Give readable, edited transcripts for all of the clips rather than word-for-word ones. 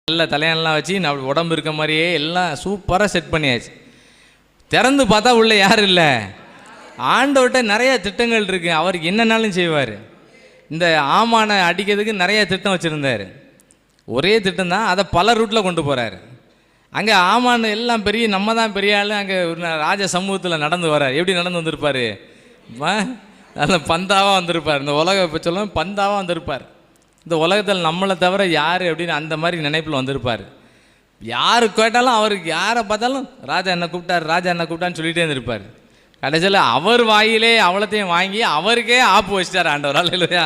நல்ல தலையெல்லாம் வச்சு நான் உடம்பு இருக்க மாதிரியே எல்லாம் சூப்பராக செட் பண்ணியாச்சு. திறந்து பார்த்தா உள்ள யாரும் இல்லை. ஆண்டவர்கிட்ட நிறைய திட்டங்கள் இருக்குது, அவருக்கு என்னன்னாலும் செய்வார். இந்த ஆமானை அடிக்கிறதுக்கு நிறைய திட்டம் வச்சுருந்தார். ஒரே திட்டம் தான், அதை பல ரூட்டில் கொண்டு போகிறாரு. அங்கே ஆமான் எல்லாம் பெரிய நம்ம தான் பெரிய ஆள். அங்கே ராஜ சமூகத்தில் நடந்து வர்றார். எப்படி நடந்து வந்திருப்பார்? நல்ல பந்தாவாக வந்திருப்பார். இந்த உலகம் இப்போ சொல்லுவோம் பந்தாவாக வந்திருப்பார். இந்த உலகத்தில் நம்மளை தவிர யார் அப்படின்னு அந்த மாதிரி நினைப்பில் வந்திருப்பார். யார் கேட்டாலும் அவருக்கு யாரை பார்த்தாலும் ராஜா என்ன கூப்பிட்டார், ராஜா என்ன கூப்பிட்டான்னு சொல்லிகிட்டே இருந்திருப்பார். கடைசியில் அவர் வாயிலே அவ்வளோத்தையும் வாங்கி அவருக்கே ஆப்பு வச்சிட்டார் ஆண்டவர். அல்லேலூயா.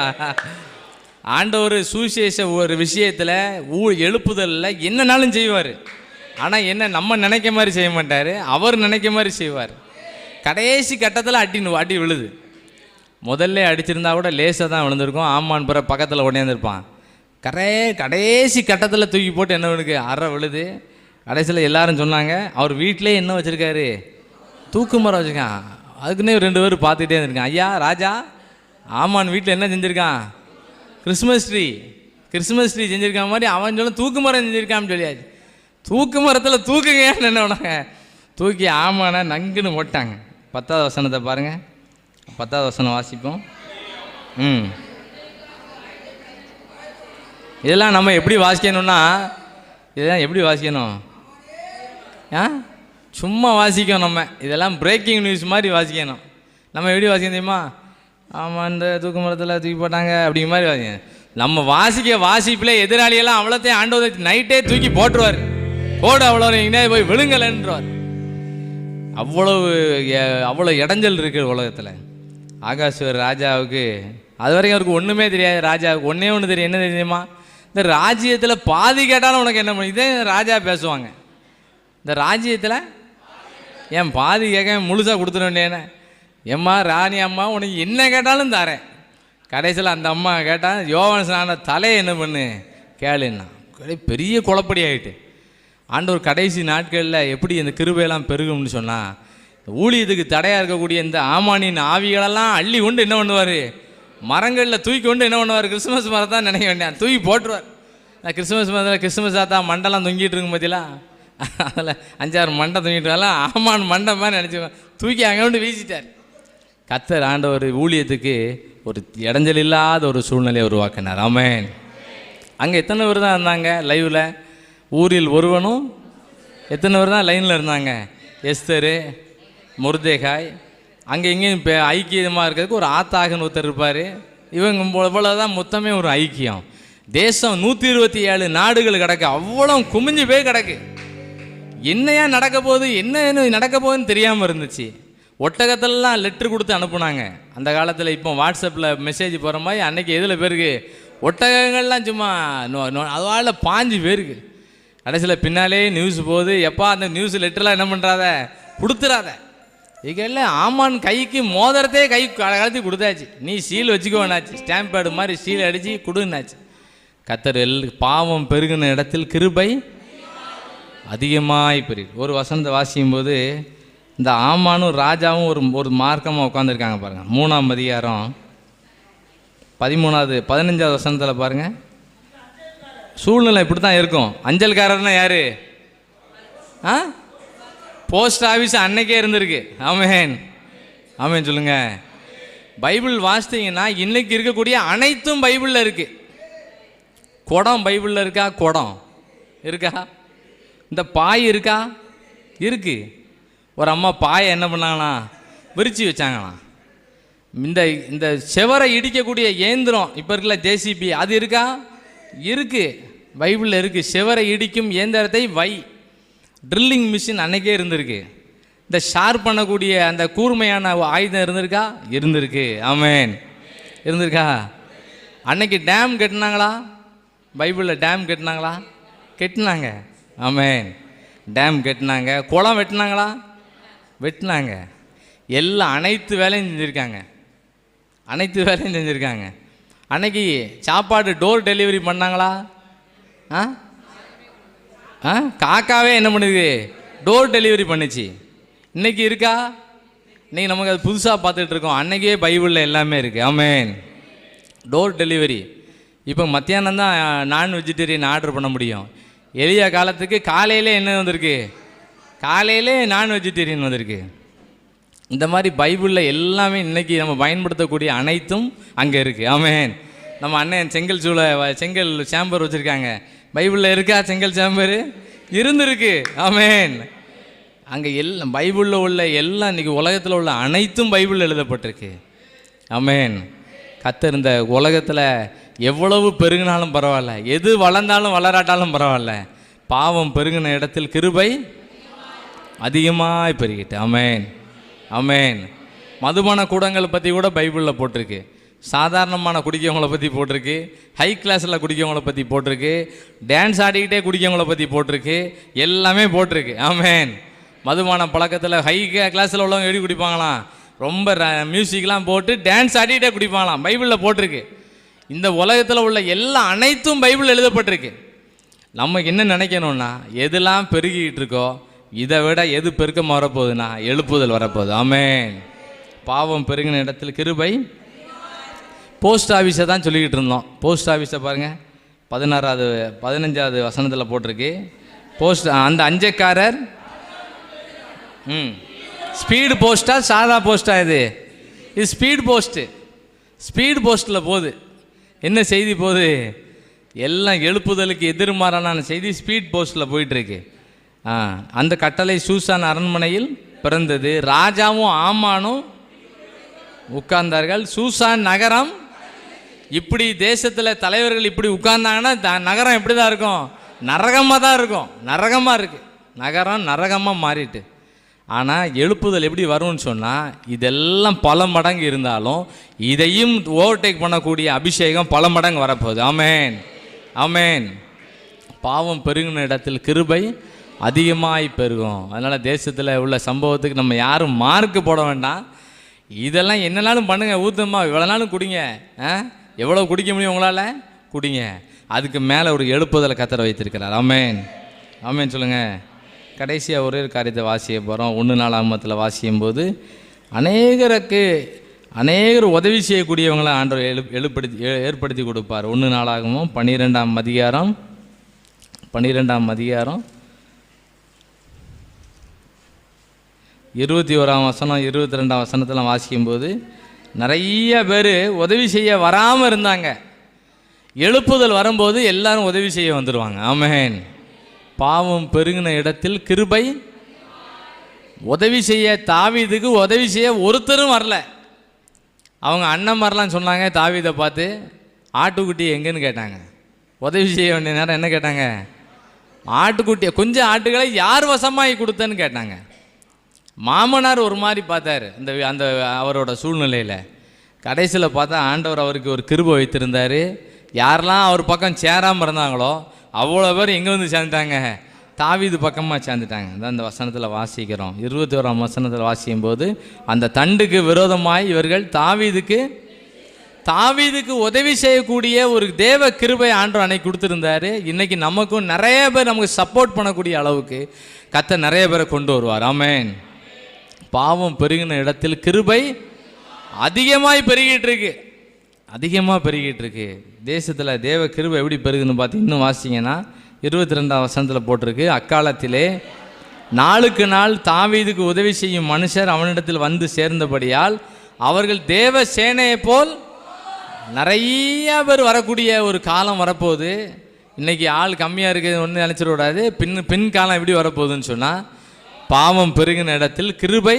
ஆண்டவர் சுவிசேஷ ஒரு விஷயத்தில் எழுப்புதலில் என்னன்னாலும் செய்வார். ஆனால் என்ன நம்ம நினைக்க மாதிரி செய்ய மாட்டார், அவர் நினைக்க மாதிரி செய்வார். கடைசி கட்டத்தில் அடி விழுது. முதல்ல அடிச்சிருந்தா கூட லேசாக தான் விழுந்திருக்கும். ஆமான் பிற பக்கத்தில் உடையாந்துருப்பான். கடைசி கட்டத்தில் தூக்கி போட்டு என்ன பண்ணுக்கு அரை விழுது. கடைசியில் எல்லாரும் சொன்னாங்க, அவர் வீட்டிலே என்ன வச்சுருக்காரு, தூக்கு மரம் வச்சுருக்கான். அதுக்குன்னே 2 பேர் பார்த்துக்கிட்டே இருந்திருக்கான். ஐயா ராஜா, ஆமான் வீட்டில் என்ன செஞ்சுருக்கான், கிறிஸ்மஸ் ட்ரீ செஞ்சுருக்கான் மாதிரி அவன் சொல்ல தூக்கு மரம் செஞ்சுருக்கான்னு சொல்லியாச்சு. தூக்கு மரத்தில் தூக்குங்கன்னு என்ன பண்ணாங்க, தூக்கி ஆமாண்ணா நங்குன்னு போட்டாங்க. 10வது வசனத்தை பாருங்கள். 10வது வசனம் வாசிப்போம். இதெல்லாம் நம்ம எப்படி வாசிக்கணும்னா, இதெல்லாம் எப்படி வாசிக்கணும், சும்மா வாசிக்கணும். நம்ம இதெல்லாம் பிரேக்கிங் நியூஸ் மாதிரி வாசிக்கணும். நம்ம எப்படி வாசிக்கணும் தெரியுமா, ஆமாம் இந்த தூக்கு மரத்தில் தூக்கி போட்டாங்க அப்படிங்கிற மாதிரி வாசிக்கணும். நம்ம வாசிப்பில் எதிராளியெல்லாம் அவ்வளோத்தையும் ஆண்டவர் நைட்டே தூக்கி போட்டுருவார். போடு அவ்வளோ எங்கேயா போய் விழுங்கலன்றார். அவ்வளோ இடைஞ்சல் இருக்குது உலகத்தில். ஆகாஸ்வர் ராஜாவுக்கு அது வரைக்கும் அவருக்கு ஒன்றுமே தெரியாது. ராஜாவுக்கு ஒன்று தெரியும். என்ன தெரியுமா, இந்த ராஜ்யத்தில் பாதி கேட்டாலும் உனக்கு என்ன பண்ண, இதே ராஜா பேசுவாங்க. இந்த ராஜ்யத்தில் ஏன் பாதி கேட்க முழுசாக கொடுத்துட வேண்டியேன்னு, எம்மா ராணி அம்மா உனக்கு என்ன கேட்டாலும் தரேன். கடைசியில் அந்த அம்மா கேட்டால் யோவான் ஸ்நான தலையை என்ன பண்ணு கேளுன்னா, பெரிய குழப்படி ஆகிட்டு. ஆண்டவர் கடைசி நாட்களில் எப்படி இந்த கிருபையெல்லாம் பெருகும்னு சொன்னால், ஊழியத்துக்கு தடையாக இருக்கக்கூடிய இந்த ஆமானின் ஆவிகளெல்லாம் அள்ளி கொண்டு என்ன பண்ணுவார், மரங்களில் தூக்கி கொண்டு என்ன பண்ணுவார், கிறிஸ்துமஸ் மரம் தான் நினைக்க வேண்டிய தூக்கி போட்டுருவார். நான் கிறிஸ்துமஸ் மரத்தில் கிறிஸ்துமஸ் ஆத்தா மண்டெல்லாம் தொங்கிட்டு இருக்கும் பார்த்தீங்களா, அதில் 5-6 மண்டை தொங்கிட்டு ஆமான் மண்டை மாதிரி நினச்சிக்குவேன், தூக்கி அங்கே கொண்டு வீசிட்டார். கர்த்தர் ஆண்டவர் ஊழியத்துக்கு ஒரு இடைஞ்சல் இல்லாத ஒரு சூழ்நிலையை உருவாக்கினார். ஆமென். அங்கே எத்தனை பேர் தான் இருந்தாங்க லைவில், ஊரில் ஒருவனும் எத்தனை பேர் தான் லைனில் இருந்தாங்க, எஸ்தரு, மொர்தெகாய். அங்கே எங்கேயும் இப்போ ஐக்கியமாக இருக்கிறதுக்கு ஒரு ஆத்தாகன்னு ஒருத்தர் இருப்பார். இவங்க இவ்வளோதான் மொத்தமே ஒரு ஐக்கியம். தேசம் 127 நாடுகள் கிடக்கு, அவ்வளோ குமிஞ்சு போய் கிடக்கு. என்னையா நடக்க போகுது, என்ன நடக்க போகுதுன்னு தெரியாமல் இருந்துச்சு. ஒட்டகத்திலலாம் லெட்ரு கொடுத்து அனுப்புனாங்க அந்த காலத்தில். இப்போ வாட்ஸ்அப்பில் மெசேஜ் போகிற மாதிரி அன்றைக்கி எதில் பேருக்கு ஒட்டகங்கள்லாம் சும்மா அதனால பாஞ்சு பேருக்கு. கடைசியில் பின்னாலே நியூஸ் போகுது, எப்பா அந்த நியூஸ் லெட்டர்லாம் என்ன பண்ணுறாத கொடுத்துடாத. இதுக்கெல்ல ஆமான் கைக்கு மோதிரத்தே கை கலத்தி கொடுத்தாச்சு, நீ சீல் வச்சுக்கோனாச்சு, ஸ்டாம்ப் பேடு மாதிரி சீல் அடித்து கொடுன்னாச்சு. கர்த்தர் பாவம் பெருகின இடத்தில் கிருபை அதிகமாய் பெருகு. ஒரு வசனத்தை வாசிக்கும் போது இந்த ஆமானும் ராஜாவும் ஒரு மார்க்கமாக உட்காந்துருக்காங்க பாருங்கள். 3ஆம் அதிகாரம் 15வது வசனத்தில் பாருங்கள். சூழ்நிலை இப்படி தான் இருக்கும். அஞ்சல்காரர்னா யார், போஸ்ட் ஆஃபீஸ் அன்னைக்கே இருந்திருக்கு. ஆமென் ஆமென் சொல்லுங்கள். பைபிள் வாசித்தீங்கன்னா இன்றைக்கி இருக்கக்கூடிய அனைத்தும் பைபிளில் இருக்குது. குடம் பைபிளில் இருக்கா, குடம் இருக்கா, இந்த பாய் இருக்கா, இருக்குது. ஒரு அம்மா பாயை என்ன பண்ணாங்களாம், விரித்து வச்சாங்களாம். இந்த செவரை இடிக்கக்கூடிய இயந்திரம் இப்போ இருக்குல்ல ஜேசிபி, அது இருக்கா, இருக்குது, பைபிளில் இருக்குது. செவரை இடிக்கும் இயந்திரத்தை ட்ரில்லிங் மிஷின் அன்னைக்கே இருந்திருக்கு. இந்த ஷார்ப் பண்ணக்கூடிய அந்த கூர்மையான ஆயுதம் இருந்திருக்கு. ஆமென், இருந்திருக்கா. அன்னைக்கு டேம் கட்டினாங்களா, பைபிளில் டேம் கட்டினாங்க. ஆமென், டேம் கட்டினாங்க. குளம் வெட்டினாங்க. எல்லாம் அனைத்து வேலையும் செஞ்சுருக்காங்க. அன்னைக்கு சாப்பாடு டோர் டெலிவரி பண்ணாங்களா, காக்காவே என்ன பண்ணுது, டோர் டெலிவரி பண்ணுச்சு. இன்றைக்கி இருக்கா, இன்றைக்கி நமக்கு அது புதுசாக பார்த்துட்டு இருக்கோம். அன்றைக்கே பைபிளில் எல்லாமே இருக்குது. ஆமென், டோர் டெலிவரி. இப்போ மத்தியானம் தான் நான் வெஜிடேரியன் ஆர்டர் பண்ண முடியும். எளியா காலத்துக்கு காலையிலே என்ன வந்திருக்கு? காலையிலே நான் வெஜிடேரியன் வந்திருக்கு. இந்த மாதிரி பைபிளில் எல்லாமே இன்றைக்கி நம்ம பயன்படுத்தக்கூடிய அனைத்தும் அங்கே இருக்குது. ஆமென். நம்ம அண்ணன் செங்கல் சேம்பர் வச்சுருக்காங்க. பைபிளில் இருக்கா செங்கல் சேம்பர்? இருந்திருக்கு. ஆமென். அங்கே எல்லாம் பைபிளில் உள்ள எல்லாம் இன்றைக்கி உலகத்தில் உள்ள அனைத்தும் பைபிளில் எழுதப்பட்டிருக்கு. ஆமென். கர்த்தர் இந்த உலகத்தில் எவ்வளவு பெருகினாலும் பரவாயில்ல, எது வளர்ந்தாலும் வளராட்டாலும் பரவாயில்ல, பாவம் பெருகின இடத்தில் கிருபை அதிகமாக பெருகிட்டு. ஆமென். ஆமென். மதுபான கூடங்களை பற்றி கூட பைபிளில் போட்டிருக்கு. சாதாரணமான குடிக்கவங்களை பற்றி போட்டிருக்கு, ஹை கிளாஸில் குடிக்கவங்களை பற்றி போட்டிருக்கு, டான்ஸ் ஆடிக்கிட்டே குடிக்கவங்களை பற்றி போட்டிருக்கு, எல்லாமே போட்டிருக்கு. ஆமென். மதுபான பழக்கத்தில் ஹை கிளாஸில் உள்ளவங்க எப்படி குடிப்பாங்களாம்? ரொம்ப மியூசிக்லாம் போட்டு டான்ஸ் ஆடிக்கிட்டே குடிப்பாங்களாம். பைபிளில் போட்டிருக்கு. இந்த உலகத்தில் உள்ள எல்லா அனைத்தும் பைபிள் எழுதப்பட்டிருக்கு. நமக்கு என்ன நினைக்கணும்னா, எதெல்லாம் பெருகிட்டு இருக்கோ இதை விட எது பெருக்கமாக வரப்போகுதுன்னா எழுப்புதல் வரப்போகுது. ஆமென். பாவம் பெருகின இடத்தில் கிருபை. போஸ்ட் ஆஃபீஸை தான் சொல்லிக்கிட்டு இருந்தோம். போஸ்ட் ஆஃபீஸை பாருங்கள், 15வது வசனத்தில் போட்டிருக்கு. போஸ்ட் அந்த அஞ்சக்காரர் ஸ்பீடு போஸ்ட்டா சாதா போஸ்ட்டா? இது ஸ்பீடு போஸ்ட்டு. ஸ்பீடு போஸ்ட்டில் போகுது. என்ன செய்தி போகுது? எல்லாம் எழுப்புதலுக்கு எதிர்மாறான செய்தி ஸ்பீட் போஸ்ட்டில் போயிட்டுருக்கு. அந்த கட்டளை சூசான் அரண்மனையில் பிறந்தது. ராஜாவும் ஆமானும் உட்கார்ந்தார்கள். சூசான் நகரம் இப்படி தேசத்தில் தலைவர்கள் இப்படி உட்கார்ந்தாங்கன்னா நகரம் எப்படி தான் இருக்கும்? நரகமாக தான் இருக்கும். நரகமாக இருக்குது. நகரம் நரகமாக மாறிட்டு. ஆனால் எழுப்புதல் எப்படி வரும்னு சொன்னால், இதெல்லாம் பல மடங்கு இருந்தாலும் இதையும் ஓவர்டேக் பண்ணக்கூடிய அபிஷேகம் பல மடங்கு வரப்போகுது. ஆமென். ஆமென். பாவம் பெருகின இடத்தில் கிருபை அதிகமாகி பெருகும். அதனால் தேசத்தில் உள்ள சம்பவத்துக்கு நம்ம யாரும் மார்க்கு போட வேண்டாம். இதெல்லாம் என்னனாலும் பண்ணுங்கள், ஊற்றமா இவ்வளோ நாளும் குடிங்க. எவ்வளோ குடிக்க முடியும் உங்களால் குடிங்க. அதுக்கு மேலே ஒரு எழுப்புதலை கர்த்தர் வைத்திருக்கிறார். ஆமென். ஆமென் சொல்லுங்கள். கடைசியாக ஒரே காரியத்தை வாசிக்க போகிறோம். 1 நாளாகமத்தில் வாசிக்கும் போது அநேகர் உதவி செய்யக்கூடியவங்களை ஆண்டவர் ஏற்படுத்தி கொடுப்பார். 1 நாளாகமும் 12ஆம் அதிகாரம் 21ஆம் வசனம் 22ஆம் வசனத்தில் வாசிக்கும்போது நிறைய பேர் உதவி செய்ய வராமல் இருந்தாங்க. எழுப்புதல் வரும்போது எல்லாரும் உதவி செய்ய வந்துடுவாங்க. ஆமென். பாவம் பெருகின இடத்தில் கிருபை. உதவி செய்ய தாவீதுக்கு உதவி செய்ய ஒருத்தரும் வரல. அவங்க அண்ணன் மாதிரிலாம் சொன்னாங்க. தாவீதை பார்த்து ஆட்டுக்குட்டி எங்கேன்னு கேட்டாங்க. உதவி செய்ய வேண்டிய நேரம் என்ன கேட்டாங்க? ஆட்டுக்குட்டியை, கொஞ்சம் ஆட்டுகளை யார் வசமாகி கொடுத்தேன்னு கேட்டாங்க. மாமனார் ஒரு மாதிரி பார்த்தார் அந்த அவரோட சூழ்நிலையில். கடைசியில் பார்த்தா ஆண்டவர் அவருக்கு ஒரு கிருபை வைத்திருந்தார். யாரெல்லாம் அவர் பக்கம் சேராமல் இருந்தாங்களோ அவ்வளோ பேர் எங்கே வந்து சேர்ந்துட்டாங்க? தாவீது பக்கமாக சேர்ந்துட்டாங்க. அதான் அந்த வசனத்தில் வாசிக்கிறோம். 21ஆம் வசனத்தில் வாசிக்கும் போது, அந்த தண்டுக்கு விரோதமாய் இவர்கள் தாவீதுக்கு உதவி செய்யக்கூடிய ஒரு தேவ கிருபை ஆண்டவர் அன்னைக்கு கொடுத்துருந்தாரு. இன்றைக்கி நமக்கும் நிறைய பேர் நமக்கு சப்போர்ட் பண்ணக்கூடிய அளவுக்கு கர்த்தர் நிறைய பேரை கொண்டு வருவார். ஆமென். பாவம் பெருகின இடத்தில் கிருபை அதிகமாக பெருகிட்டு இருக்கு. தேசத்தில் தேவ கிருபை எப்படி பெருகுன்னு பார்த்து இன்னும் வாசிங்கன்னா 22ஆம் வசனத்தில் போட்டிருக்கு. அக்காலத்திலே நாளுக்கு நாள் தாவீதுக்கு உதவி செய்யும் மனுஷர் அவனிடத்தில் வந்து சேர்ந்தபடியால் அவர்கள் தேவ சேனையை போல் நிறைய பேர் வரக்கூடிய ஒரு காலம் வரப்போகுது. இன்றைக்கி ஆள் கம்மியாக இருக்குது ஒன்று நினச்சிடக்கூடாது. பின் காலம் எப்படி வரப்போகுதுன்னு சொன்னால், பாவம் பெருகின இடத்தில் கிருபை.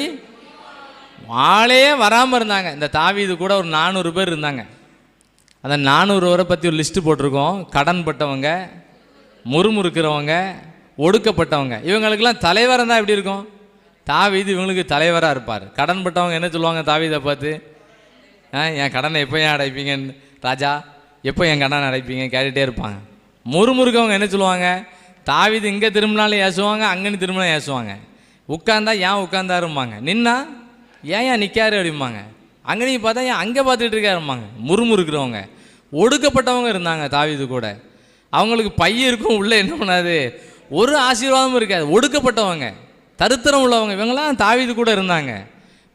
ஆளே வராமல் இருந்தாங்க. இந்த தாவீது கூட ஒரு 400 பேர் இருந்தாங்க. அந்த 400 பேரை பற்றி ஒரு லிஸ்ட்டு போட்டிருக்கோம். கடன் பட்டவங்க, முறுமுறுக்கிறவங்க, ஒடுக்கப்பட்டவங்க. இவங்களுக்கெல்லாம் தலைவராக இருந்தால் எப்படி இருக்கும்? தாவீது இவங்களுக்கு தலைவராக இருப்பார். கடன் பட்டவங்க என்ன சொல்லுவாங்க தாவீதை பார்த்து? என் கடனை எப்போ ஏன் அடைப்பீங்கன்னு, ராஜா எப்போ என் கடனை அடைப்பீங்க கேட்டுகிட்டே இருப்பாங்க. முறுமுறுக்கவங்க என்ன சொல்லுவாங்க? தாவீது இங்கே திரும்பினாலும் ஏசுவாங்க, அங்கேன்னு திரும்பினாலும் ஏசுவாங்க. உட்காந்தா ஏன் உட்காந்தாரும்பாங்க, நின்னா ஏன் நிற்காரு அப்படிம்பாங்க. அங்கே நீங்கள் பார்த்தா ஏன் அங்கே பார்த்துட்டு இருக்காரும்பாங்க. முறுமுறுக்கிறவங்க. ஒடுக்கப்பட்டவங்க இருந்தாங்க தாவீது கூட. அவங்களுக்கு பைய இருக்கும், உள்ளே என்ன பண்ணாது, ஒரு ஆசீர்வாதமும் இருக்காது. ஒடுக்கப்பட்டவங்க, தருத்திரம் உள்ளவங்க, இவங்களாம் தாவீது கூட இருந்தாங்க.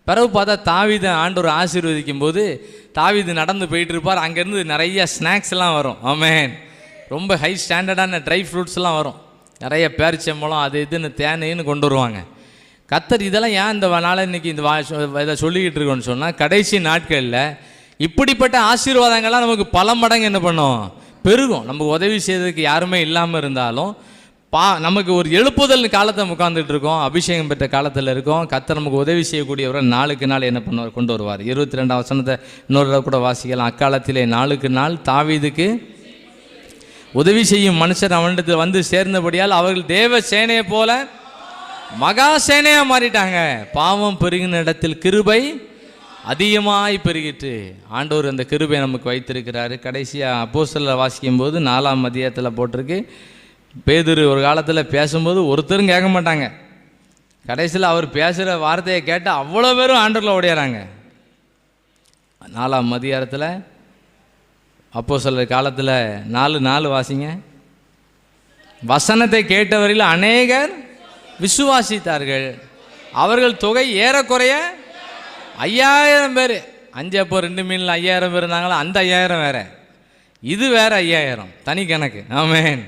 பிறகு பார்த்தா தாவீதை ஆண்டவர் ஆசீர்வதிக்கும் போது தாவீது நடந்து போயிட்டு இருப்பார். அங்கேருந்து நிறைய ஸ்நாக்ஸ் எல்லாம் வரும். ஆமென். ரொம்ப ஹை ஸ்டாண்டர்டான ட்ரை ஃப்ரூட்ஸ்லாம் வரும். நிறைய பேரிச்சம்பழம் அது இதுன்னு தேனைன்னு கொண்டு வருவாங்க. கர்த்தர் இதெல்லாம் ஏன் இந்த நாளை இன்றைக்கி இந்த இதை சொல்லிக்கிட்டு இருக்கோன்னு சொன்னால், கடைசி நாட்களில் இப்படிப்பட்ட ஆசீர்வாதங்கள்லாம் நமக்கு பல மடங்கு என்ன பண்ணும், பெருகும். நமக்கு உதவி செய்வதற்கு யாருமே இல்லாமல் இருந்தாலும் நமக்கு ஒரு எழுப்புதல் காலத்தை உட்காந்துட்டு இருக்கோம், அபிஷேகம் பெற்ற காலத்தில் இருக்கோம். கர்த்தர் நமக்கு உதவி செய்யக்கூடியவரை நாளுக்கு நாள் என்ன பண்ணுவார், கொண்டு வருவார். 22ஆம் வசனத்தை இன்னொரு கூட வாசிக்கலாம். அக்காலத்திலே நாளுக்கு நாள் தாவீதுக்கு உதவி செய்யும் மனுஷர் அவனிடத்தில் வந்து சேர்ந்தபடியால் அவர்கள் தேவ சேனையை போல மகா சேனையாக மாறிட்டாங்க. பாவம் பெருகின இடத்தில் கிருபை அதிகமாய் பெருகிட்டு ஆண்டவர் அந்த கிருபை நமக்கு வைத்திருக்கிறாரு. கடைசியாக அப்போஸ்தலர் வாசிக்கும் போது 4ஆம் அதிகாரத்தில் போட்டிருக்கு, பேதுரு ஒரு காலத்தில் பேசும்போது ஒருத்தரும் கேட்க மாட்டாங்க. கடைசியில் அவர் பேசுகிற வார்த்தையை கேட்டு அவ்வளோ பேரும் ஆண்டவரில் ஓடியாராங்க. 4ஆம் அதிகாரத்தில் அப்போஸ்தலர் காலத்தில் 4:4 வாசிங்க. வசனத்தை கேட்டவரில் அநேகர் விசுவாசித்தார்கள், அவர்கள் தொகை ஏறக்குறைய 5000 பேர். 5 அப்போ 2 மீனில் 5000 பேர் இருந்தாங்களா, அந்த 5000 வேற, இது வேற 5000 தனி கணக்கு. ஆமென்.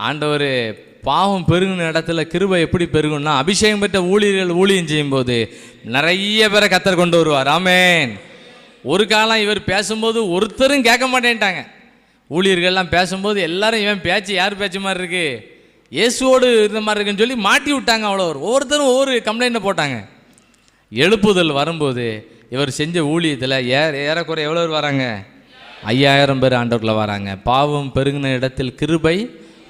ஆண்டவர் பாவம் பெருகின இடத்துல கிருபை எப்படி பெருகும்னா, அபிஷேகம் பெற்ற ஊழியர்கள் ஊழியம் செய்யும்போது நிறைய பேரை கர்த்தர் கொண்டு வருவார். ஆமென். ஒரு காலம் இவர் பேசும்போது ஒருத்தரும் கேட்க மாட்டேன்ட்டாங்க. ஊழியர்கள்லாம் பேசும்போது எல்லாரும் இவன் பேச்சு யார் பேச்சு மாதிரி இருக்கு, இயேசுவோடு இருந்த மாதிரி இருக்குன்னு சொல்லி மாட்டி விட்டாங்க. அவ்வளோ ஒவ்வொருத்தரும் ஒவ்வொரு கம்ப்ளைண்ட்டை போட்டாங்க. எழுப்புதல் வரும்போது இவர் செஞ்ச ஊழியத்தில் ஏறக்குறைய எவ்வளோ பேர் வராங்க, 5000 பேர் ஆண்டவர்களில் வராங்க. பாவம் பெருகின இடத்தில் கிருபை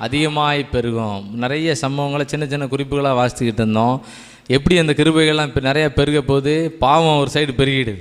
அதிகமாய் பெருகும். நிறைய சம்பவங்களை சின்ன சின்ன குறிப்புகளாக வாசித்துக்கிட்டு இருந்தோம். எப்படி அந்த கிருபைகள்லாம் இப்போ நிறையா பெருக போது பாவம் ஒரு சைடு பெருகிடுது.